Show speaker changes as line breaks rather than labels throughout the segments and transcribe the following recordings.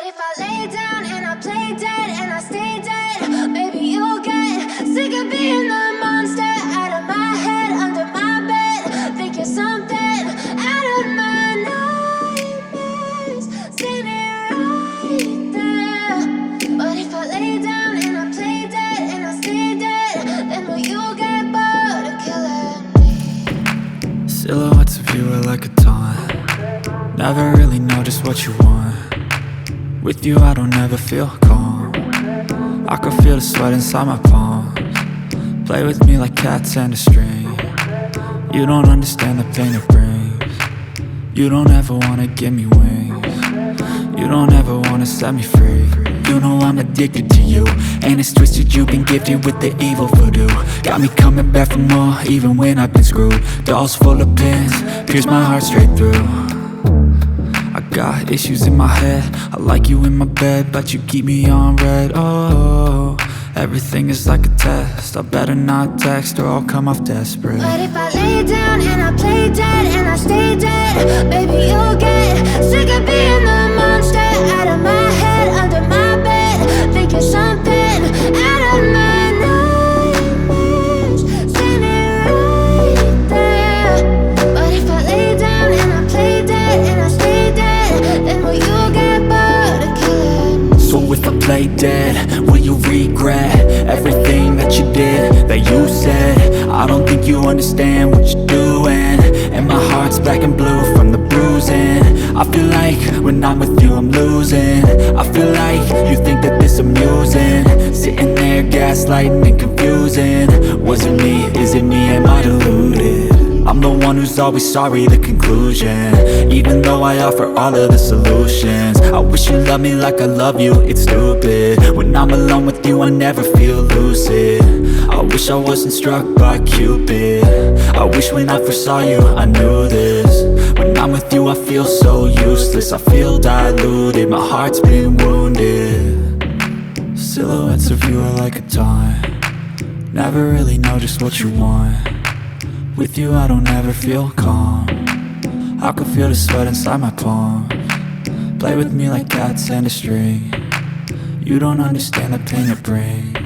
if I lay down and I play dead and I stay dead, maybe you'll get sick of being the monster out of my head, under my bed. Think you're something out of my nightmares, standing right there. But if I lay down and I play dead and I stay dead, then will you get bored of killing me?
Silhouettes of you are like a taunt. Never really know just what you want. With you I don't ever feel calm. I can feel the sweat inside my palms. Play with me like cats and a string. You don't understand the pain it brings. You don't ever wanna give me wings. You don't ever wanna set me free. You know I'm addicted to you, and it's twisted, you've been gifted with the evil voodoo. Got me coming back for more, even when I've been screwed. Dolls full of pins, pierce my heart straight through. I got issues in my head, I like you in my bed, but you keep me on red. Oh, everything is like a test, I better not text or I'll come off desperate.
But if I lay down and I play dead and I stay dead, baby you'll get sick of being the monster out of my head, under my bed. Think you're something out of my nightmares, standing right there. But if I lay down and I play dead and I stay dead, then will you get bored of killing me?
So if I play dead, will you regret everything that you did, that you said? I don't think you understand what you're doing, and my heart's black and blue from the bruising. I feel like when I'm with you I'm losing. I feel like you think that this amusing, sitting there gaslighting and confusing. Was it me? Is it me? Am I deluded? I'm the one who's always sorry, the conclusion, even though I offer all of the solutions. I wish you loved me like I love you, it's stupid. When I'm alone with you I never feel lucid. I wish I wasn't struck by Cupid. I wish when I first saw you I knew this. When I'm with you I feel so useless, I feel diluted, my heart's been wounded. Silhouettes of you are like a taunt. Never really know just what you want. With you I don't ever feel calm. I can feel the sweat inside my palms. Play with me like cats and a string. You don't understand the pain it brings.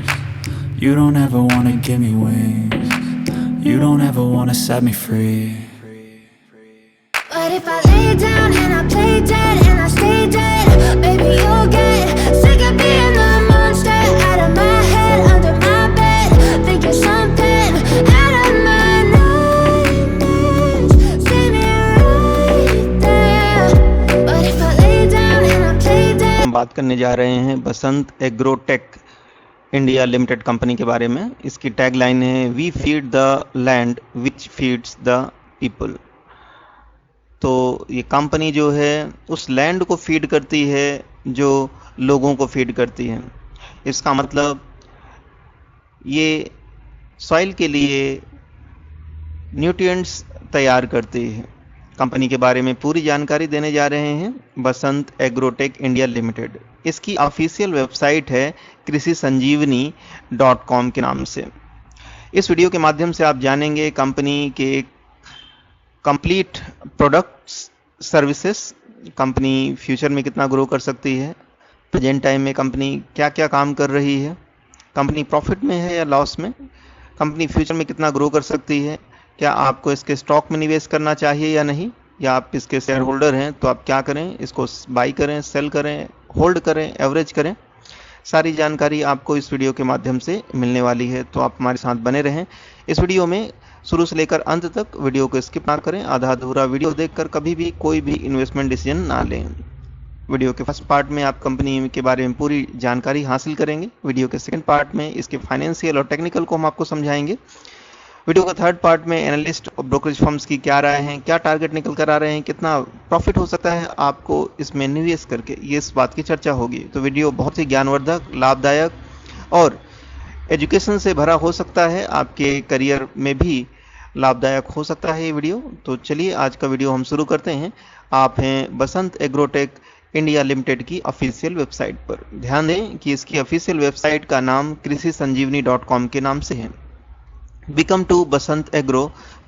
You don't ever wanna give me wings. You don't ever wanna set me free.
But if I lay down and I play dead and I stay dead, baby you'll get sick of being the monster out of my head, under my bed. Think you're something out of my nightmares, standing right there. But if I lay down and I play dead.
हम बात करने जा रहे हैं Basant agrotech India limited company के बारे में। इसकी टैगलाइन है we feed the land which feeds the people. तो ये कंपनी जो है उस लैंड को फीड करती है जो लोगों को फीड करती है। इसका मतलब ये सॉइल के लिए न्यूट्रिएंट्स तैयार करती है। कंपनी के बारे में पूरी जानकारी देने जा रहे हैं बसंत एग्रोटेक इंडिया लिमिटेड। इसकी ऑफिशियल वेबसाइट है कृषि संजीवनी .com के नाम से। इस वीडियो के माध्यम से आप जानेंगे कंपनी के complete products services, company future में कितना ग्रो कर सकती है, प्रेजेंट टाइम में कंपनी क्या क्या काम कर रही है, कंपनी प्रॉफिट में है या लॉस में, कंपनी फ्यूचर में कितना ग्रो कर सकती है, क्या आपको इसके स्टॉक में निवेश करना चाहिए या नहीं, या आप इसके शेयर होल्डर हैं तो आप क्या करें, इसको बाई करें, सेल करें, होल्ड करें, एवरेज करें। सारी जानकारी आपको इस वीडियो के माध्यम से मिलने वाली है, तो आप हमारे साथ बने रहें। इस वीडियो में शुरू से लेकर अंत तक वीडियो को स्किप ना करें। आधा अधूरा वीडियो देखकर कभी भी कोई भी इन्वेस्टमेंट डिसीजन ना लें। वीडियो के फर्स्ट पार्ट में आप कंपनी के बारे में पूरी जानकारी हासिल करेंगे। वीडियो के सेकंड पार्ट में इसके फाइनेंशियल और टेक्निकल को हम आपको समझाएंगे। वीडियो का थर्ड पार्ट में एनालिस्ट और ब्रोकरेज फर्म्स की क्या राय है, क्या टारगेट निकल कर आ रहे हैं, कितना प्रॉफिट हो सकता है आपको इसमें निवेश करके, ये इस बात की चर्चा होगी। तो वीडियो बहुत ही ज्ञानवर्धक, लाभदायक और एजुकेशन से भरा हो सकता है, आपके करियर में भी लाभदायक हो सकता है ये वीडियो। तो चलिए आज का वीडियो हम शुरू करते हैं। आप हैं बसंत एग्रोटेक इंडिया लिमिटेड की ऑफिशियल वेबसाइट पर। ध्यान दें कि इसकी ऑफिशियल वेबसाइट का नाम कृषि संजीवनी .com के नाम से है। We come to Basant agro,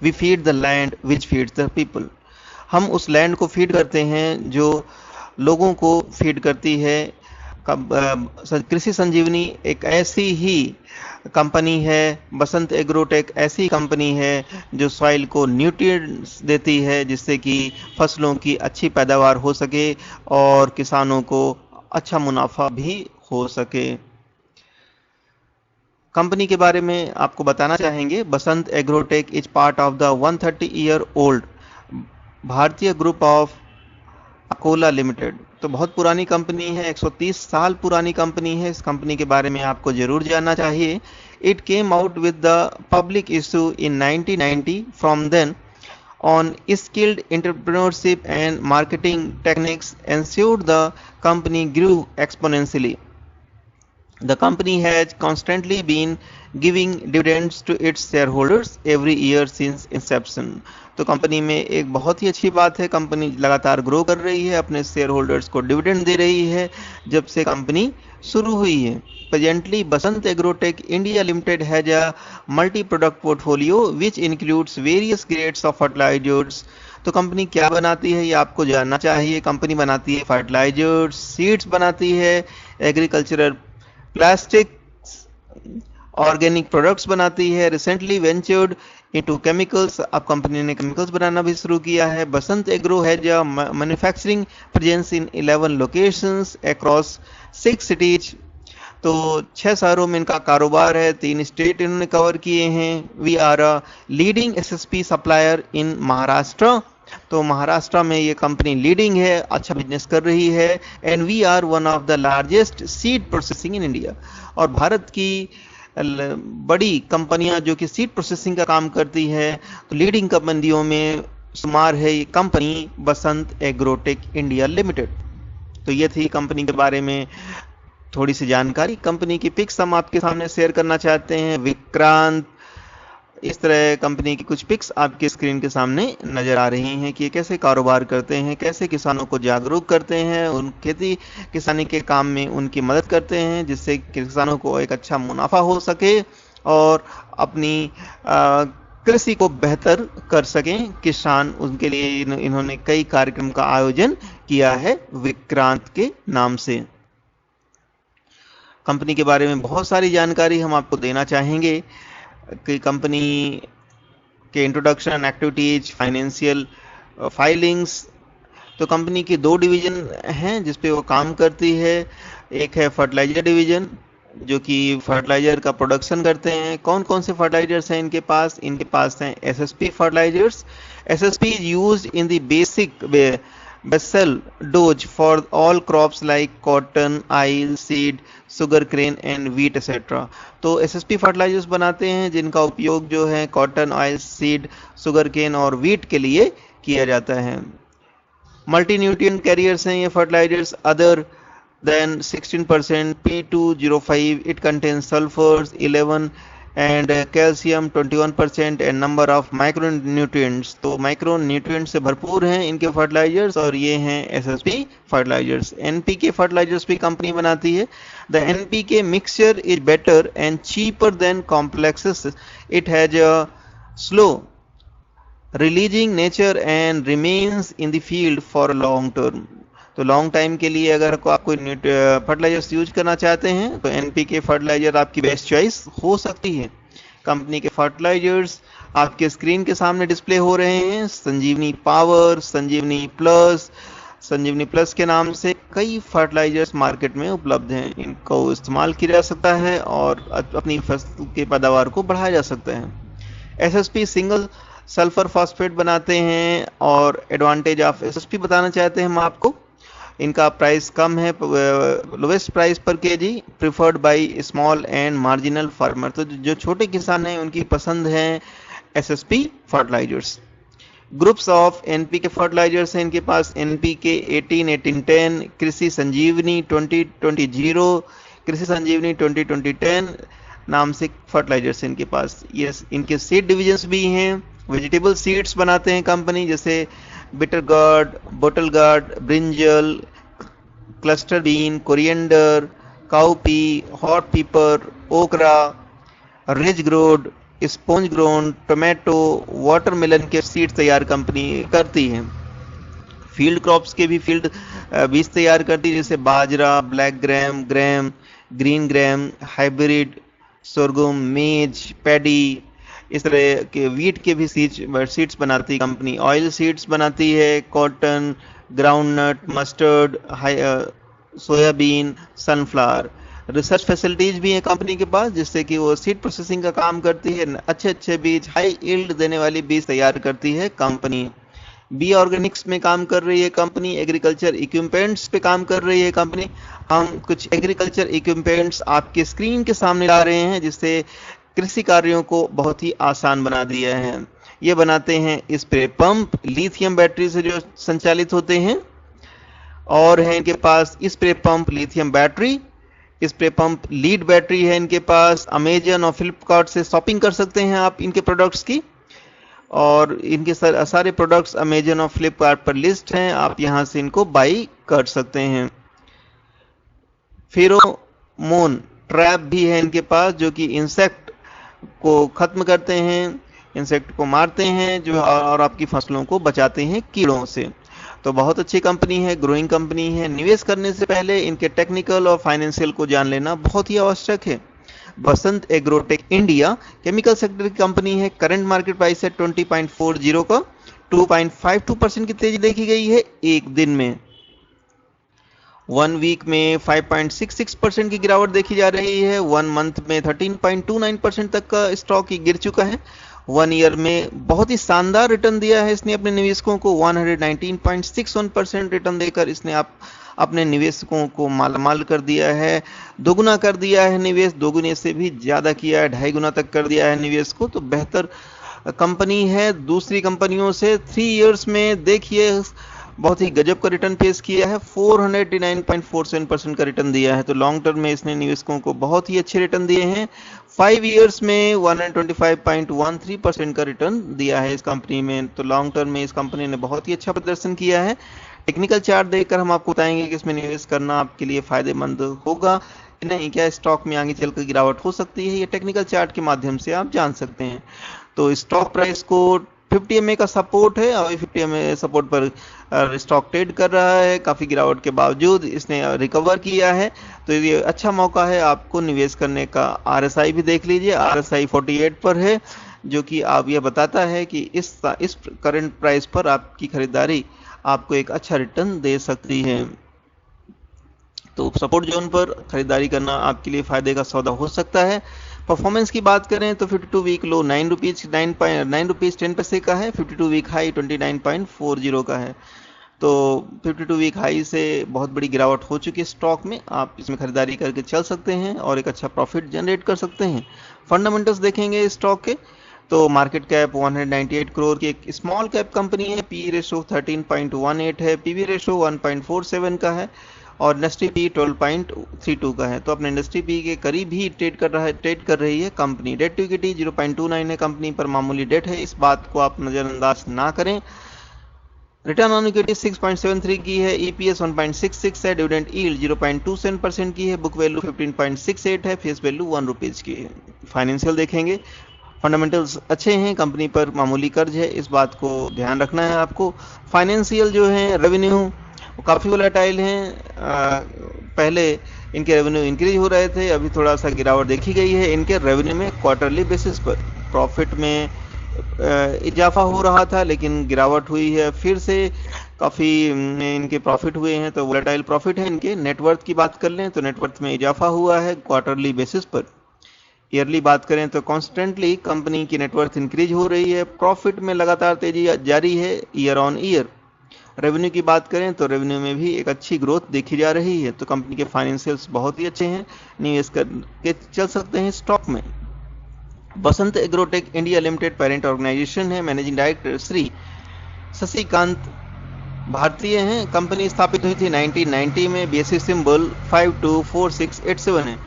we feed the land which feeds the people। हम उस लैंड को फीड करते हैं जो लोगों को फीड करती है। कृषि संजीवनी एक ऐसी ही कंपनी है, बसंत एग्रोटेक ऐसी कंपनी है जो सॉइल को न्यूट्रिएंट्स देती है, जिससे कि फसलों की अच्छी पैदावार हो सके और किसानों को अच्छा मुनाफा भी हो सके। कंपनी के बारे में आपको बताना चाहेंगे, Basant Agrotech is part of the 130-year old Bhartiya group of Akola limited. तो बहुत पुरानी कंपनी है, 130 साल पुरानी कंपनी है। इस कंपनी के बारे में आपको जरूर जानना चाहिए। It came out with the public issue in 1990। From then on skilled entrepreneurship and marketing techniques ensured the company grew exponentially. The company has constantly been giving dividends to its shareholders every year since inception. तो company में एक बहुत ही अच्छी बात है, company लगातार grow कर रही है, अपने शेयर होल्डर्स को डिविडेंड दे रही है जब से कंपनी शुरू हुई है। Presently Basant agrotech India limited has a multi product portfolio which includes various grades of fertilisers. तो कंपनी क्या बनाती है ये आपको जानना चाहिए। कंपनी बनाती है फर्टिलाइजर्स, सीड्स बनाती है, एग्रीकल्चरल प्लास्टिक्स, ऑर्गेनिक प्रोडक्ट्स बनाती है। रिसेंटली वेंचर्ड इनटू केमिकल्स, अब कंपनी ने केमिकल्स बनाना भी शुरू किया है। Basant Agro has a manufacturing presence in 11 locations across 6 cities. तो 6 शहरों में इनका कारोबार है, 3 स्टेट इन्होंने कवर किए हैं। We are a leading SSP supplier in Maharashtra. तो महाराष्ट्र में ये कंपनी लीडिंग है, अच्छा बिजनेस कर रही है। And we are one of the largest seed processing in India. और भारत की बड़ी कंपनियां जो कि सीड प्रोसेसिंग का काम करती है, तो लीडिंग कंपनियों में शुमार है ये कंपनी बसंत एग्रोटेक इंडिया लिमिटेड। तो ये थी कंपनी के बारे में थोड़ी सी जानकारी। कंपनी की पिक्स हम आपके सामने शेयर करना चाहते हैं। विक्रांत, इस तरह कंपनी की कुछ पिक्स आपके स्क्रीन के सामने नजर आ रही हैं कि कैसे कारोबार करते हैं, कैसे किसानों को जागरूक करते हैं, उन खेती किसानी के काम में उनकी मदद करते हैं, जिससे किसानों को एक अच्छा मुनाफा हो सके और अपनी कृषि को बेहतर कर सकें किसान। उनके लिए इन्होंने कई कार्यक्रम का आयोजन किया है विक्रांत के नाम से। कंपनी के बारे में बहुत सारी जानकारी हम आपको देना चाहेंगे कि कंपनी के इंट्रोडक्शन, एक्टिविटीज, फाइनेंशियल फाइलिंग्स। तो कंपनी की 2 डिवीजन हैं जिस पे वो काम करती है। एक है फर्टिलाइजर डिवीजन जो कि फर्टिलाइजर का प्रोडक्शन करते हैं। कौन कौन से फर्टिलाइजर्स हैं इनके पास? इनके पास हैं SSP fertilisers. SSP is used in the basic basal dose for all crops like cotton, oil, seed, sugar cane and wheat etc. तो एसएसपी फर्टिलाइजर्स बनाते हैं जिनका उपयोग जो है cotton, oil, seed, sugar cane और व्हीट के लिए किया जाता है। मल्टी न्यूट्रिएंट कैरियर्स हैं ये fertilisers. Other than 16% P205, it contains sulfurs 11 and calcium 21% and number of micronutrients। तो माइक्रोन्यूट्रिएंट से भरपूर हैं इनके फर्टिलाइजर्स और ये हैं एसएसपी फर्टिलाइजर्स। एनपीके फर्टिलाइजर्स भी कंपनी बनाती है। The NPK mixture is better and cheaper than complexes. It has a slow releasing nature and remains in the field for long term. तो लॉन्ग टाइम के लिए अगर आप कोई फर्टिलाइजर्स यूज करना चाहते हैं तो एनपीके फर्टिलाइजर आपकी बेस्ट चॉइस हो सकती है। कंपनी के फर्टिलाइजर्स आपके स्क्रीन के सामने डिस्प्ले हो रहे हैं। संजीवनी पावर, संजीवनी प्लस के नाम से कई फर्टिलाइजर्स मार्केट में उपलब्ध हैं। इनको इस्तेमाल किया जा सकता है और अपनी फसल की पैदावार को बढ़ाया जा सकता है। एसएसपी सिंगल सल्फर फॉस्फेट बनाते हैं और एडवांटेज ऑफ एसएसपी बताना चाहते हैं हम आपको। इनका प्राइस कम है, lowest price per KG, preferred by small and marginal farmer. तो जो छोटे किसान हैं उनकी पसंद है SSP fertilisers. Groups of NPK fertilisers हैं इनके पास। एनपीके 18, 1810, कृषि संजीवनी 2020, कृषि संजीवनी 2010 नाम से फर्टिलाइजर्स इनके पास। यस, इनके सीड डिविजन्स भी हैं। वेजिटेबल सीड्स बनाते हैं कंपनी, जैसे bitter gourd, bottle guard, brinjal, cluster bean, coriander, cowpea, hot पीपर, ओकरा, ridge growed, sponge grown, tomato, watermelon के सीड्स तैयार कंपनी करती है। फील्ड क्रॉप्स के भी फील्ड बीज तैयार करती है, जैसे बाजरा, black gram, green gram, hybrid, sorghum, maize, paddy, इस तरह के वीट के भी सीड्स बनाती है कंपनी। ऑयल सीड्स बनाती है, cotton, groundnut, mustard, soybean, sunflower. Research facilities भी है कंपनी के पास, जिससे कि वो सीड प्रोसेसिंग का काम करती है। अच्छे अच्छे बीज, हाई यील्ड देने वाली बीज तैयार करती है कंपनी। बी ऑर्गेनिक्स में काम कर रही है कंपनी। एग्रीकल्चर इक्विपमेंट्स पे काम कर रही है कंपनी। हम कुछ एग्रीकल्चर इक्विपमेंट्स आपके स्क्रीन के सामने ला रहे हैं, जिससे कृषि कार्यों को बहुत ही आसान बना दिया है। ये बनाते हैं स्प्रे पंप, लिथियम बैटरी से जो संचालित होते हैं, और है इनके पास spray pump lithium battery, spray pump lead battery है इनके पास। अमेजन और फ्लिपकार्ट से शॉपिंग कर सकते हैं आप इनके प्रोडक्ट्स की, और इनके सारे प्रोडक्ट्स अमेजन और फ्लिपकार्ट पर लिस्ट हैं, आप यहां से इनको बाई कर सकते हैं। फेरोमोन ट्रैप भी है इनके पास, जो कि इंसेक्ट को खत्म करते हैं, इंसेक्ट को मारते हैं जो, और आपकी फसलों को बचाते हैं कीड़ों से। तो बहुत अच्छी कंपनी है, ग्रोइंग कंपनी है। निवेश करने से पहले इनके टेक्निकल और फाइनेंशियल को जान लेना बहुत ही आवश्यक है। बसंत एग्रोटेक इंडिया केमिकल सेक्टर की कंपनी है। करंट मार्केट प्राइस है 20.40 का, 2.52% की तेजी देखी गई है एक दिन में। 1 वीक में 5.66% की गिरावट देखी जा रही है। 1 मंथ में 13.29% तक का स्टॉक ही गिर चुका है। 1 ईयर में बहुत ही शानदार रिटर्न दिया है इसने अपने निवेशकों को। 119.61% रिटर्न देकर इसने अपने निवेशकों को मालामाल कर दिया है, दोगुना कर दिया है निवेश, दोगुने से भी ज़्यादा किया है, 2.5 गुना तक कर दिया है निवेश को। तो बेहतर कंपनी है दूसरी कंपनियों से। 3 इयर्स में देखिए बहुत ही गजब का रिटर्न पेश किया है, 489.47% का रिटर्न दिया है। तो लॉन्ग टर्म में इसने निवेशकों को बहुत ही अच्छे रिटर्न दिए हैं। 5 इयर्स में 125.13% का रिटर्न दिया है इस कंपनी में। तो लॉन्ग टर्म में इस कंपनी ने बहुत ही अच्छा प्रदर्शन किया है। टेक्निकल चार्ट देखकर हम आपको बताएंगे कि इसमें निवेश करना आपके लिए फायदेमंद होगा नहीं, क्या स्टॉक में आगे चलकर गिरावट हो सकती है, ये टेक्निकल चार्ट के माध्यम से आप जान सकते हैं। तो स्टॉक प्राइस को 50 MA का सपोर्ट है, और 50 MA सपोर्ट पर स्टॉक ट्रेड कर रहा है। काफ़ी गिरावट के बावजूद इसने रिकवर किया है, तो ये अच्छा मौका है आपको निवेश करने का। RSI भी देख लीजिए, RSI 48 पर है, जो कि आप यह बताता है कि इस करंट प्राइस पर आपकी खरीदारी आपको एक अच्छा रिटर्न दे सकती है। तो सपोर्ट जोन पर खरीदारी करना आपके लिए फायदे का सौदा हो सकता है। परफॉर्मेंस की बात करें तो 52 वीक लो 9 रुपीज़ 10 पैसे का है, 52 वीक हाई 29.40 का है। तो 52 वीक हाई से बहुत बड़ी गिरावट हो चुकी है स्टॉक में, आप इसमें खरीदारी करके चल सकते हैं और एक अच्छा प्रॉफिट जनरेट कर सकते हैं। फंडामेंटल्स देखेंगे स्टॉक के तो मार्केट कैप 198 करोड़ की एक स्मॉल कैप कंपनी है। पी रेशो 13.18 है, पीवी रेशो 1.47 का है, और इंडस्ट्री पी 12.32 का है। तो अपने इंडस्ट्री पी के करीब ही ट्रेड कर रही है कंपनी। डेट टू इक्विटी 0.29 है, कंपनी पर मामूली डेट है, इस बात को आप नज़रअंदाज ना करें। रिटर्न ऑन इक्विटी 6.73 की है, ईपीएस 1.66 है, डिविडेंड यील्ड 0.27% की है, बुक वैल्यू 15.68 है, फेस वैल्यू 1 रुपीज़ की है। फाइनेंशियल देखेंगे, फंडामेंटल्स अच्छे हैं, कंपनी पर मामूली कर्ज है, इस बात को ध्यान रखना है आपको। फाइनेंशियल जो है रेवेन्यू काफ़ी वोलेटाइल हैं, पहले इनके रेवेन्यू इंक्रीज हो रहे थे, अभी थोड़ा सा गिरावट देखी गई है इनके रेवेन्यू में। क्वार्टरली बेसिस पर प्रॉफिट में इजाफा हो रहा था, लेकिन गिरावट हुई है, फिर से काफ़ी इनके प्रॉफिट हुए हैं, तो वोलेटाइल प्रॉफिट है इनके। नेटवर्थ की बात कर लें तो नेटवर्थ में इजाफा हुआ है क्वार्टरली बेसिस पर। ईयरली बात करें तो कॉन्स्टेंटली कंपनी की नेटवर्थ इंक्रीज हो रही है, प्रॉफिट में लगातार तेजी जारी है ईयर ऑन ईयर। रेवेन्यू की बात करें तो रेवेन्यू में भी एक अच्छी ग्रोथ देखी जा रही है, तो कंपनी के फाइनेंशियल्स बहुत ही अच्छे हैं, निवेश करके चल सकते हैं स्टॉक में। Basant agrotech India limited parent organisation है, मैनेजिंग डायरेक्टर श्री शशिकांत भारतीय हैं। कंपनी स्थापित हुई थी 1990 में, बीएसई सिंबल 524687 है।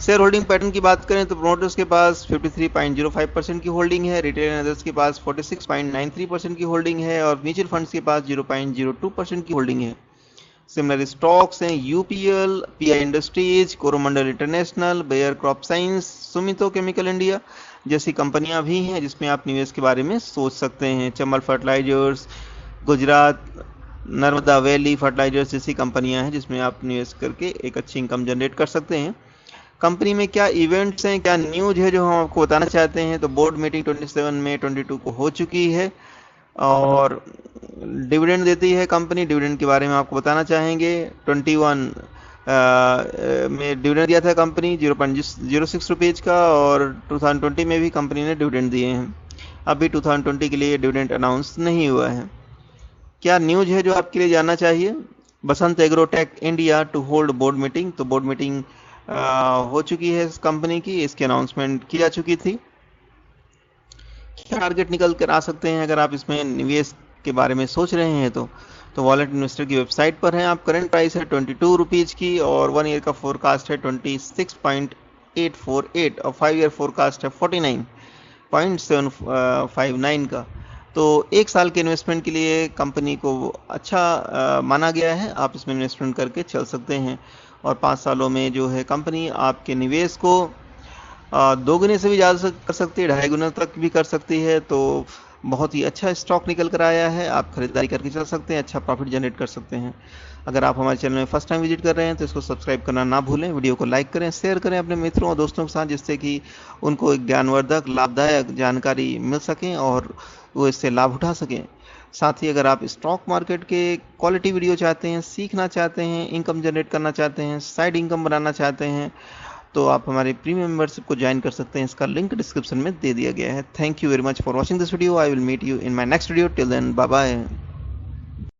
शेयर होल्डिंग पैटर्न की बात करें तो प्रोमोटर्स के पास 53.05% की होल्डिंग है, रिटेल इन्वेस्टर्स के पास 46.93% की होल्डिंग है, और म्यूचुअल फंड्स के पास 0.02% की होल्डिंग है। सिमिलर स्टॉक्स हैं UPL, PI industries, Coromandel international, Bayer crop science, Sumito chemical India जैसी कंपनियां भी हैं जिसमें आप निवेश के बारे में सोच सकते हैं। Chambal fertilisers, Gujarat Narmada valley fertilisers जैसी कंपनियां हैं जिसमें आप निवेश करके एक अच्छी इनकम जनरेट कर सकते हैं। कंपनी में क्या इवेंट्स हैं, क्या न्यूज है जो हम आपको बताना चाहते हैं, तो बोर्ड मीटिंग 27 मई 22 को हो चुकी है और डिविडेंड देती है कंपनी। डिविडेंड के बारे में आपको बताना चाहेंगे। 21 में डिविडेंड दिया था कंपनी 0.06 रुपीज़ का और 2020 में भी कंपनी ने डिविडेंड दिए हैं। अभी 2020 के लिए डिविडेंड अनाउंस नहीं हुआ है। क्या न्यूज है जो आपके लिए जानना चाहिए? Basant agrotech India to hold board meeting, तो बोर्ड मीटिंग हो चुकी है इस कंपनी की, इसकी अनाउंसमेंट की जा चुकी थी। क्या टारगेट निकल कर आ सकते हैं अगर आप इसमें निवेश के बारे में सोच रहे हैं तो वॉलेट इन्वेस्टर की वेबसाइट पर हैं आप। करंट प्राइस है 22 रुपीज़ की और 1 ईयर का फोरकास्ट है 26.848 और 5 ईयर फोरकास्ट है 49.759 का। तो एक साल के इन्वेस्टमेंट के लिए कंपनी को अच्छा माना गया है। आप इसमें इन्वेस्टमेंट करके चल सकते हैं और 5 सालों में जो है कंपनी आपके निवेश को 2 गुने से भी ज़्यादा कर सकती है, 2.5 गुना तक भी कर सकती है। तो बहुत ही अच्छा स्टॉक निकल कर आया है, आप खरीदारी करके चल सकते हैं, अच्छा प्रॉफिट जनरेट कर सकते हैं। अगर आप हमारे चैनल में फर्स्ट टाइम विजिट कर रहे हैं तो इसको सब्सक्राइब करना ना भूलें, वीडियो को लाइक करें, शेयर करें अपने मित्रों और दोस्तों के साथ, जिससे कि उनको एक ज्ञानवर्धक लाभदायक जानकारी मिल सकें और वो इससे लाभ उठा सकें। साथ ही अगर आप स्टॉक मार्केट के क्वालिटी वीडियो चाहते हैं, सीखना चाहते हैं, इनकम जनरेट करना चाहते हैं, साइड इनकम बनाना चाहते हैं, तो आप हमारे प्रीमियम मेंबरशिप को ज्वाइन कर सकते हैं। इसका लिंक डिस्क्रिप्शन में दे दिया गया है। Thank you very much for watching this video. I will meet you in my next video. Till then bye bye.